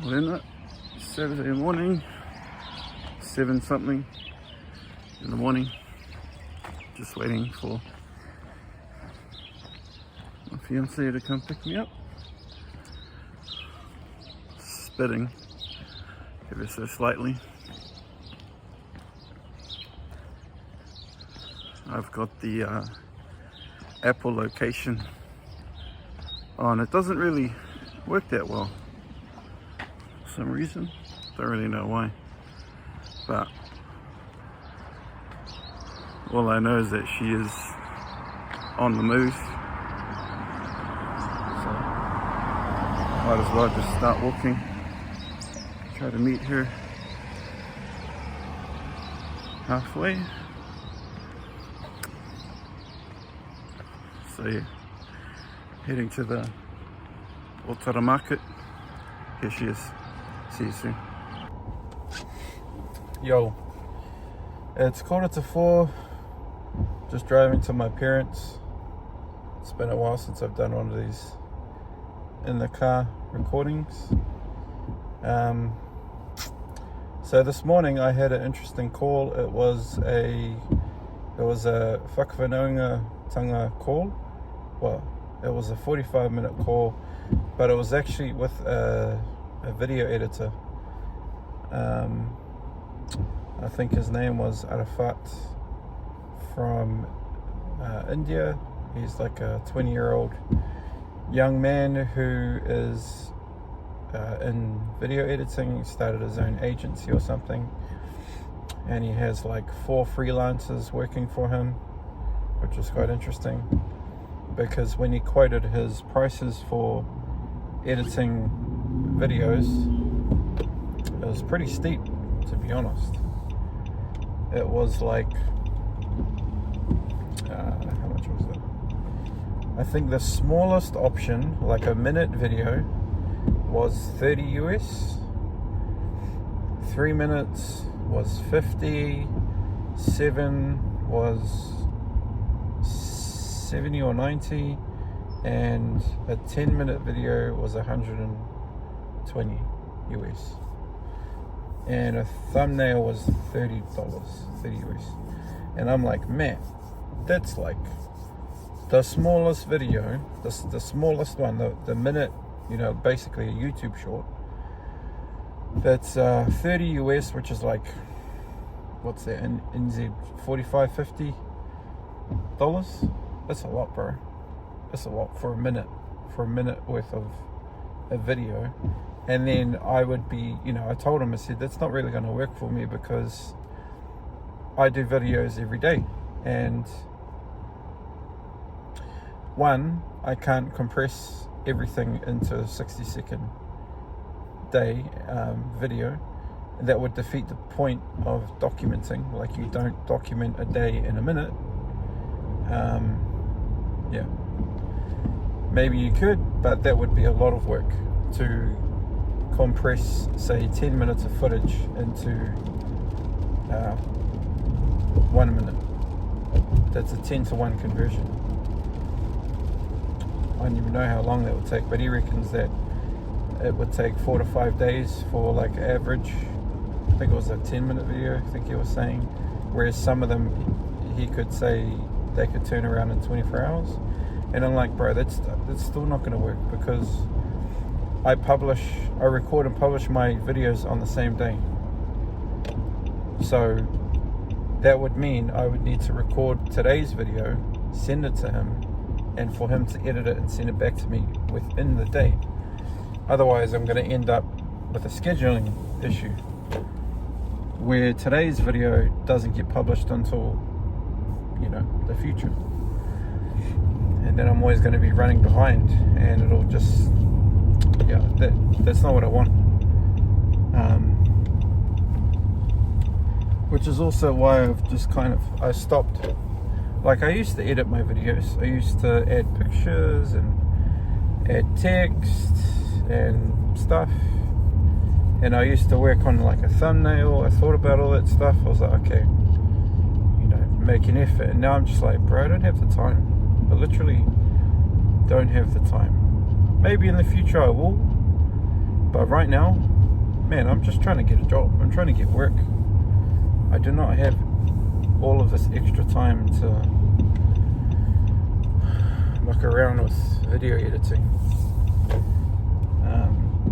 Well, isn't it? Saturday morning, 7 something in the morning. Just waiting for my fiance to come pick me up. Spitting ever so slightly. I've got the Apple location on. It doesn't really work that well for some reason. Don't really know why, but all I know is that she is on the move, so might as well just start walking, try to meet her halfway. So yeah, heading to the Otara market. Here she is. See you soon. Yo, it's 4:45. Just driving to my parents. It's been a while since I've done one of these in the car recordings. So this morning I had an interesting call. It was a whakawhanaunga tanga call. Well, it was a 45-minute call, but it was actually with a video editor. I think his name was Arafat from India. He's like a 20-year-old young man who is in video editing. He started his own agency or something, and he has like 4 freelancers working for him, which was quite interesting, because when he quoted his prices for editing videos, it was pretty steep, to be honest. It was like how much was it? I think the smallest option, like a minute video, was 30 US. 3 minutes was 50. 7 was 70 or 90, and a 10-minute video was 120 US, and a thumbnail was $30, 30 US. And I'm like, man, that's like the smallest video, the smallest one, the minute, basically a YouTube short. That's 30 US, which is like, what's that in NZ, $45, $50. That's a lot, bro. That's a lot for a minute worth of a video. And then I would be, I told him, I said, that's not really going to work for me, because I do videos every day, and one, I can't compress everything into a 60-second day video. That would defeat the point of documenting. Like, you don't document a day in a minute. Yeah, maybe you could, but that would be a lot of work to compress, say, 10 minutes of footage into 1 minute. That's a 10-to-1 conversion. I don't even know how long that would take, but he reckons that it would take 4 to 5 days for like average. I think it was a 10-minute video, I think he was saying, whereas some of them he could say they could turn around in 24 hours. And I'm like, bro, that's still not going to work, because I record and publish my videos on the same day. So that would mean I would need to record today's video, send it to him, and for him to edit it and send it back to me within the day. Otherwise, I'm going to end up with a scheduling issue where today's video doesn't get published until, the future. And then I'm always going to be running behind, and it'll just, that's not what I want. Which is also why I've just I stopped. Like, I used to edit my videos. I used to add pictures and add text and stuff. And I used to work on like a thumbnail. I thought about all that stuff. I was like, okay, make an effort. And now I'm just like, bro, I don't have the time. I literally don't have the time. Maybe in the future I will, But right now, man, I'm just trying to get a job. I'm trying to get work. I do not have all of this extra time to muck around with video editing.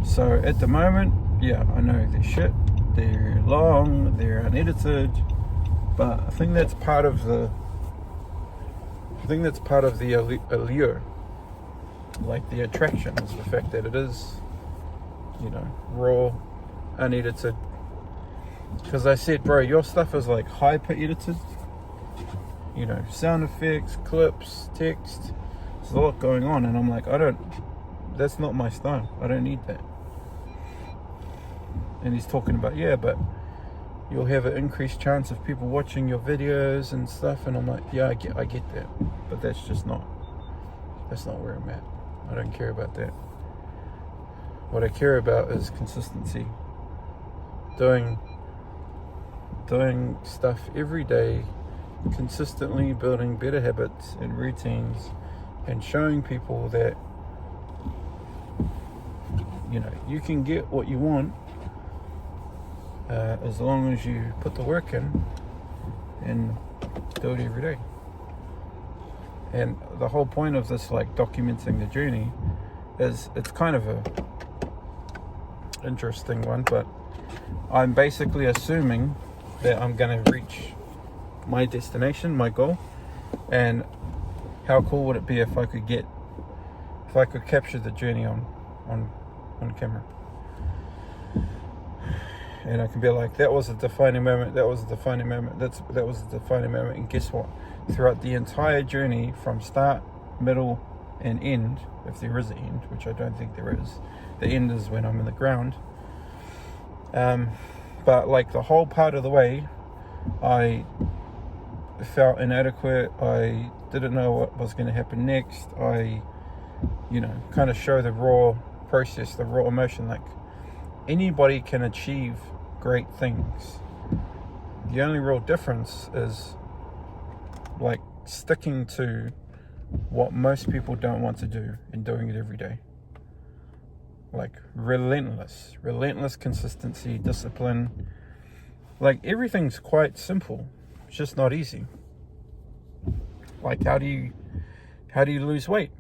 So at the moment, yeah, I know they're shit, they're long, they're unedited, but I think that's part of the allure, like the attraction is the fact that it is, raw, unedited. Because I said, bro, your stuff is like hyper edited, sound effects, clips, text, there's a lot going on, and I'm like, that's not my style, I don't need that. And he's talking about, yeah, but you'll have an increased chance of people watching your videos and stuff, and I'm like, yeah, I get that, but that's not where I'm at. I don't care about that. What I care about is consistency, doing stuff every day, consistently building better habits and routines, and showing people that you can get what you want as long as you put the work in and do it every day. And the whole point of this, like, documenting the journey, is it's kind of a interesting one, but I'm basically assuming that I'm going to reach my destination, my goal. And how cool would it be if I could capture the journey on camera, and I can be like, that was a defining moment, that was a defining moment, that was a defining moment. And guess what, throughout the entire journey, from start, middle and end, if there is an end, which I don't think there is, the end is when I'm in the ground, but like the whole part of the way, I felt inadequate, I didn't know what was going to happen next. I kind of show the raw process, the raw emotion. Like, anybody can achieve great things. The only real difference is like sticking to what most people don't want to do and doing it every day. Like relentless consistency, discipline. Like, everything's quite simple. It's just not easy. Like, how do you lose weight?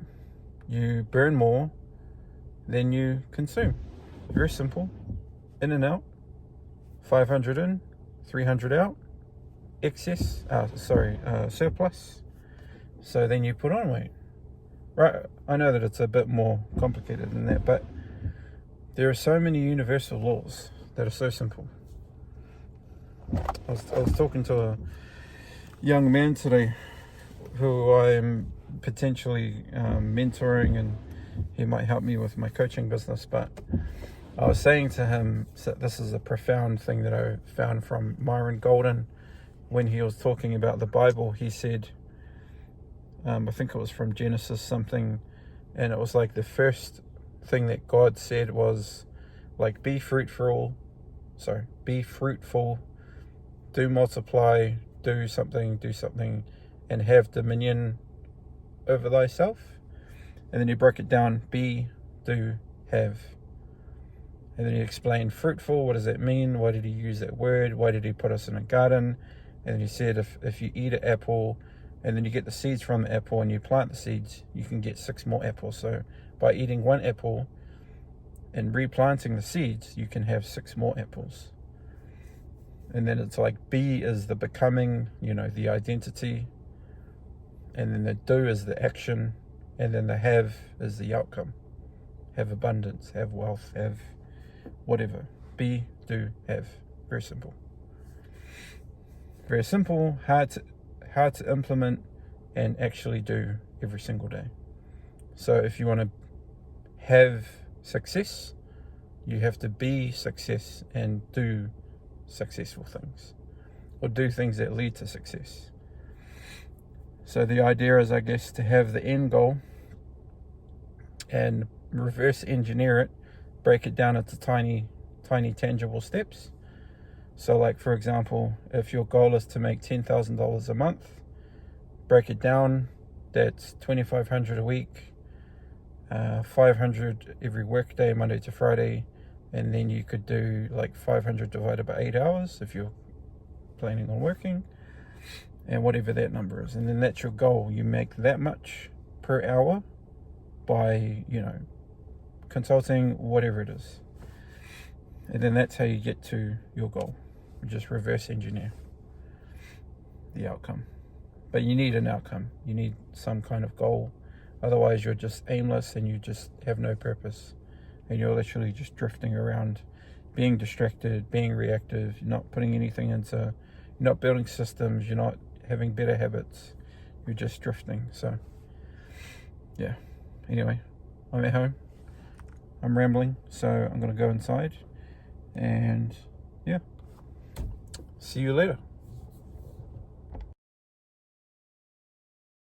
You burn more than you consume. Very simple. In and out. 500 in, 300 out. Surplus. So then you put on weight. Right? I know that it's a bit more complicated than that, but there are so many universal laws that are so simple. I was talking to a young man today who I'm potentially mentoring, and he might help me with my coaching business. But I was saying to him, so this is a profound thing that I found from Marion when he was talking about the Bible. He said, I think it was from Genesis something, and it was like the first thing that God said was like, be fruitful, do multiply, do something, and have dominion over thyself. And then he broke it down, be, do, have. And then he explained fruitful, what does that mean? Why did he use that word? Why did he put us in a garden? And then he said, if you eat an apple and then you get the seeds from the apple and you plant the seeds, you can get 6 more apples. So by eating one apple and replanting the seeds, you can have 6 more apples. And then it's like, be is the becoming, the identity. And then the do is the action. And then the have is the outcome. Have abundance, have wealth, have whatever. Be, do, have. Very simple. Very simple, hard to implement and actually do every single day. So if you want to have success, you have to be success and do successful things, or do things that lead to success. So the idea is, I guess, to have the end goal and reverse engineer it, break it down into tiny tangible steps. So like, for example, if your goal is to make $10,000 a month, break it down, that's $2,500 a week, $500 every work day, Monday to Friday, and then you could do like 500 divided by 8 hours if you're planning on working, and whatever that number is, and then that's your goal. You make that much per hour by, you know, consulting, whatever it is, and then that's how you get to your goal. You just reverse engineer the outcome. But you need an outcome, you need some kind of goal, otherwise you're just aimless and you just have no purpose, and you're literally just drifting around, being distracted, being reactive. You're not putting anything into, you're not building systems, you're not having better habits, you're just drifting. So yeah, anyway, I'm at home, I'm rambling, so I'm gonna go inside, and yeah, see you later.